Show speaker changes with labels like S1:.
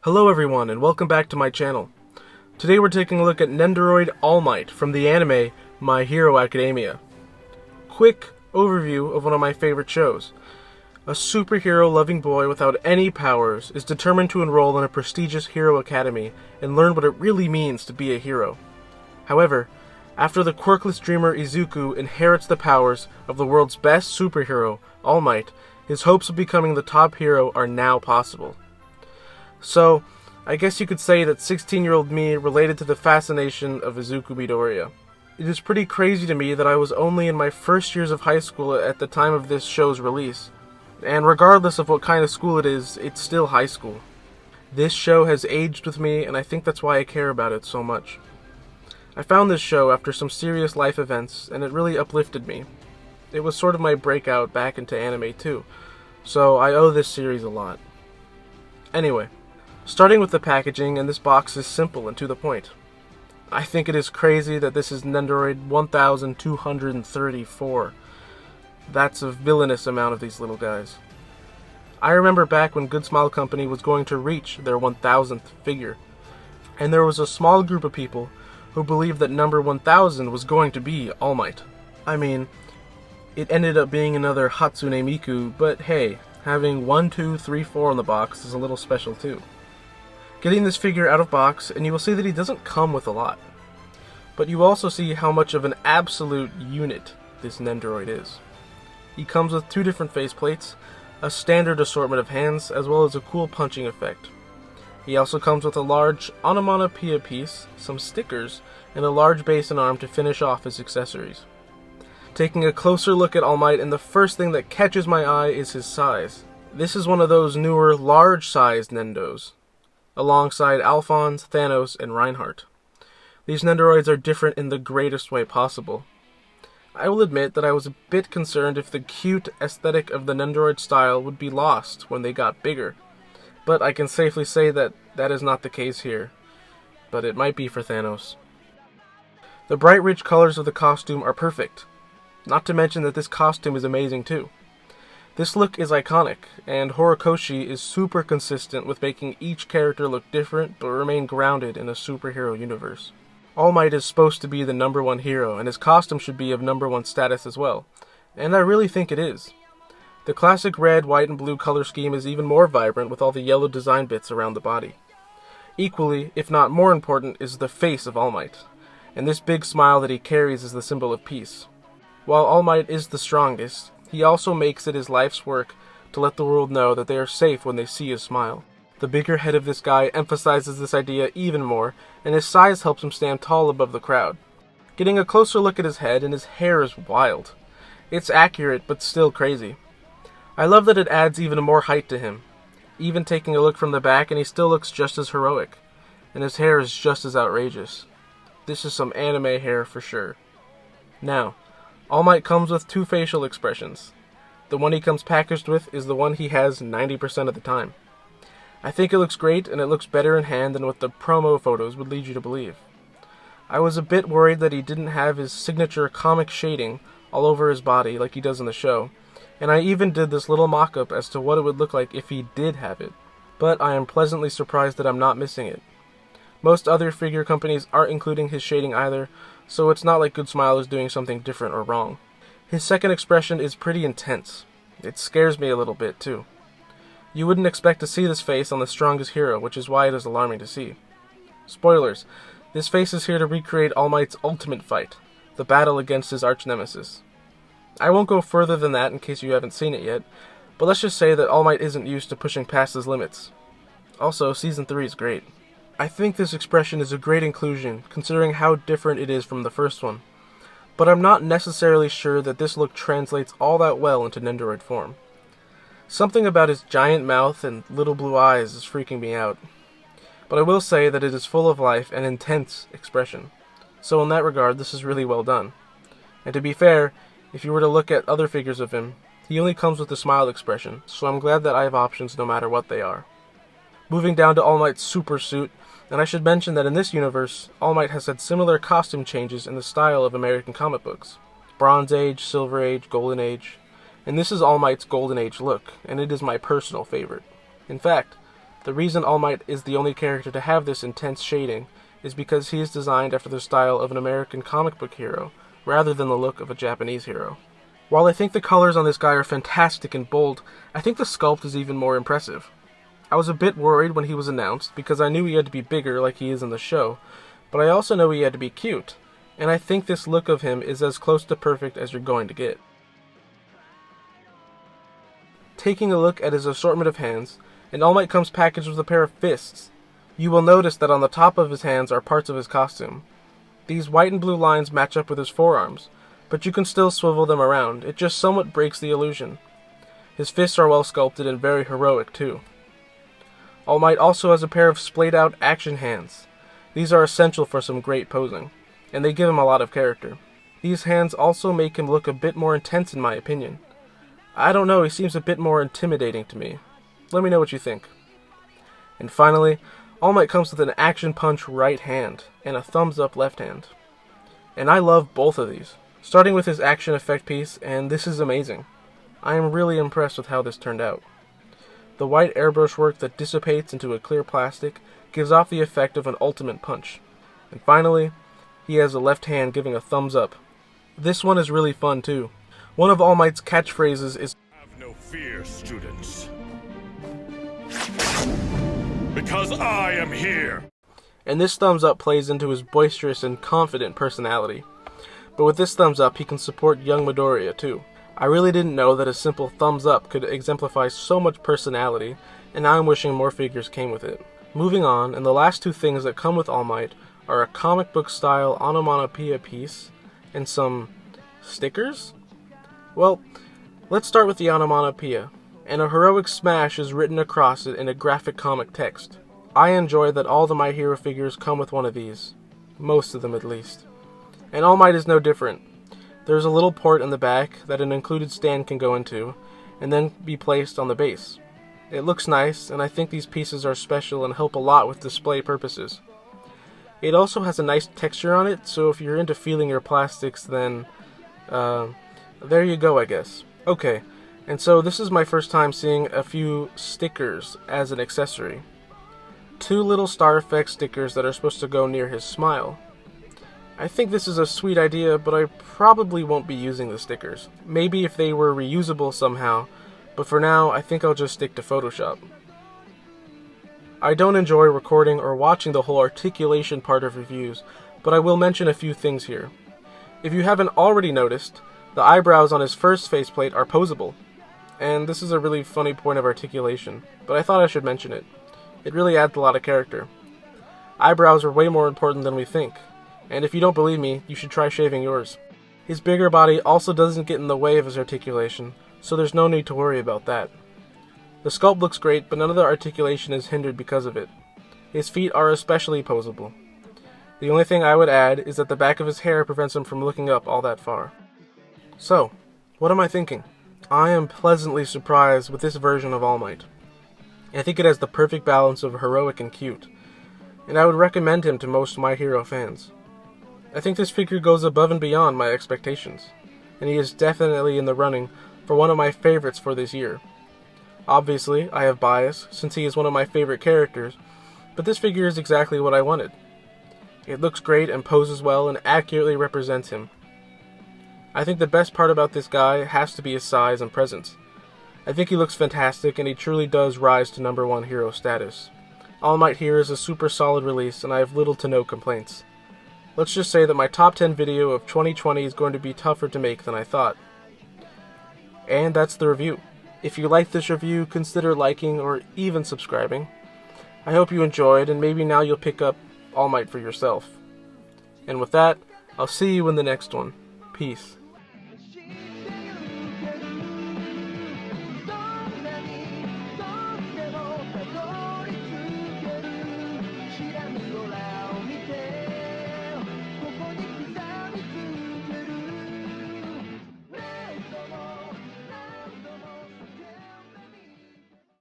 S1: Hello everyone, and welcome back to my channel. Today we're taking a look at Nendoroid All Might from the anime My Hero Academia. Quick overview of one of my favorite shows. A superhero-loving boy without any powers is determined to enroll in a prestigious hero academy and learn what it really means to be a hero. However, after the quirkless dreamer Izuku inherits the powers of the world's best superhero, All Might, his hopes of becoming the top hero are now possible. So, I guess you could say that 16-year-old me related to the fascination of Izuku Midoriya. It is pretty crazy to me that I was only in my first years of high school at the time of this show's release. And regardless of what kind of school it is, it's still high school. This show has aged with me, and I think that's why I care about it so much. I found this show after some serious life events, and it really uplifted me. It was sort of my breakout back into anime too, so I owe this series a lot. Anyway. Starting with the packaging, and this box is simple and to the point. I think it is crazy that this is Nendoroid 1234. That's a villainous amount of these little guys. I remember back when Good Smile Company was going to reach their 1000th figure, and there was a small group of people who believed that number 1000 was going to be All Might. I mean, it ended up being another Hatsune Miku, but hey, having 1, 2, 3, 4 on the box is a little special too. Getting this figure out of box, and you will see that he doesn't come with a lot. But you also see how much of an absolute unit this Nendoroid is. He comes with 2 different faceplates, a standard assortment of hands, as well as a cool punching effect. He also comes with a large onomatopoeia piece, some stickers, and a large base and arm to finish off his accessories. Taking a closer look at All Might, and the first thing that catches my eye is his size. This is one of those newer, large-sized Nendos, alongside Alphonse, Thanos, and Reinhardt. These Nendoroids are different in the greatest way possible. I will admit that I was a bit concerned if the cute aesthetic of the Nendoroid style would be lost when they got bigger, but I can safely say that that is not the case here, but it might be for Thanos. The bright rich colors of the costume are perfect, not to mention that this costume is amazing too. This look is iconic, and Horikoshi is super consistent with making each character look different but remain grounded in a superhero universe. All Might is supposed to be the #1 hero, and his costume should be of #1 status as well, and I really think it is. The classic red, white, and blue color scheme is even more vibrant with all the yellow design bits around the body. Equally, if not more important, is the face of All Might, and this big smile that he carries is the symbol of peace. While All Might is the strongest, he also makes it his life's work to let the world know that they are safe when they see his smile. The bigger head of this guy emphasizes this idea even more, and his size helps him stand tall above the crowd. Getting a closer look at his head, and his hair is wild. It's accurate, but still crazy. I love that it adds even more height to him. Even taking a look from the back, and he still looks just as heroic, and his hair is just as outrageous. This is some anime hair for sure. Now, All Might comes with 2 facial expressions. The one he comes packaged with is the one he has 90% of the time. I think it looks great, and it looks better in hand than what the promo photos would lead you to believe. I was a bit worried that he didn't have his signature comic shading all over his body like he does in the show, and I even did this little mock-up as to what it would look like if he did have it. But I am pleasantly surprised that I'm not missing it. Most other figure companies aren't including his shading either, so it's not like Good Smile is doing something different or wrong. His second expression is pretty intense. It scares me a little bit too. You wouldn't expect to see this face on the strongest hero, which is why it is alarming to see. Spoilers, this face is here to recreate All Might's ultimate fight, the battle against his arch-nemesis. I won't go further than that in case you haven't seen it yet, but let's just say that All Might isn't used to pushing past his limits. Also, Season 3 is great. I think this expression is a great inclusion, considering how different it is from the first one. But I'm not necessarily sure that this look translates all that well into Nendoroid form. Something about his giant mouth and little blue eyes is freaking me out. But I will say that it is full of life and intense expression. So in that regard, this is really well done. And to be fair, if you were to look at other figures of him, he only comes with the smile expression, so I'm glad that I have options no matter what they are. Moving down to All Might's super suit, and I should mention that in this universe, All Might has had similar costume changes in the style of American comic books. Bronze Age, Silver Age, Golden Age, and this is All Might's Golden Age look, and it is my personal favorite. In fact, The reason All Might is the only character to have this intense shading is because he is designed after the style of an American comic book hero, rather than the look of a Japanese hero. While I think the colors on this guy are fantastic and bold, I think the sculpt is even more impressive. I was a bit worried when he was announced, because I knew he had to be bigger like he is in the show, but I also know he had to be cute, and I think this look of him is as close to perfect as you're going to get. Taking a look at his assortment of hands, and All Might comes packaged with a pair of fists. You will notice that on the top of his hands are parts of his costume. These white and blue lines match up with his forearms, but you can still swivel them around. It just somewhat breaks the illusion. His fists are well sculpted and very heroic too. All Might also has a pair of splayed out action hands. These are essential for some great posing, and they give him a lot of character. These hands also make him look a bit more intense in my opinion. I don't know, he seems a bit more intimidating to me. Let me know what you think. And finally, All Might comes with an action punch right hand, and a thumbs up left hand. And I love both of these, starting with his action effect piece, and this is amazing. I am really impressed with how this turned out. The white airbrush work that dissipates into a clear plastic gives off the effect of an ultimate punch. And finally, he has a left hand giving a thumbs up. This one is really fun too. One of All Might's catchphrases is,
S2: "Have no fear, students, because I am here."
S1: And this thumbs up plays into his boisterous and confident personality. But with this thumbs up, he can support young Midoriya too. I really didn't know that a simple thumbs up could exemplify so much personality, and now I'm wishing more figures came with it. Moving on, and the last two things that come with All Might are a comic book style onomatopoeia piece and some stickers? Well, let's start with the onomatopoeia, and a heroic smash is written across it in a graphic comic text. I enjoy that all the My Hero figures come with one of these, most of them at least. And All Might is no different. There's a little port in the back that an included stand can go into, and then be placed on the base. It looks nice, and I think these pieces are special and help a lot with display purposes. It also has a nice texture on it, so if you're into feeling your plastics, then, there you go, I guess. Okay, and so this is my first time seeing a few stickers as an accessory. 2 little star effect stickers that are supposed to go near his smile. I think this is a sweet idea, but I probably won't be using the stickers. Maybe if they were reusable somehow, but for now, I think I'll just stick to Photoshop. I don't enjoy recording or watching the whole articulation part of reviews, but I will mention a few things here. If you haven't already noticed, the eyebrows on his first faceplate are posable, and this is a really funny point of articulation, but I thought I should mention it. It really adds a lot of character. Eyebrows are way more important than we think. And if you don't believe me, you should try shaving yours. His bigger body also doesn't get in the way of his articulation, so there's no need to worry about that. The sculpt looks great, but none of the articulation is hindered because of it. His feet are especially posable. The only thing I would add is that the back of his hair prevents him from looking up all that far. So, what am I thinking? I am pleasantly surprised with this version of All Might. I think it has the perfect balance of heroic and cute, and I would recommend him to most My Hero fans. I think this figure goes above and beyond my expectations, and he is definitely in the running for one of my favorites for this year. Obviously, I have bias, since he is one of my favorite characters, but this figure is exactly what I wanted. It looks great and poses well and accurately represents him. I think the best part about this guy has to be his size and presence. I think he looks fantastic, and he truly does rise to #1 hero status. All Might here is a super solid release, and I have little to no complaints. Let's just say that my top 10 video of 2020 is going to be tougher to make than I thought. And that's the review. If you liked this review, consider liking or even subscribing. I hope you enjoyed, and maybe now you'll pick up All Might for yourself. And with that, I'll see you in the next one. Peace.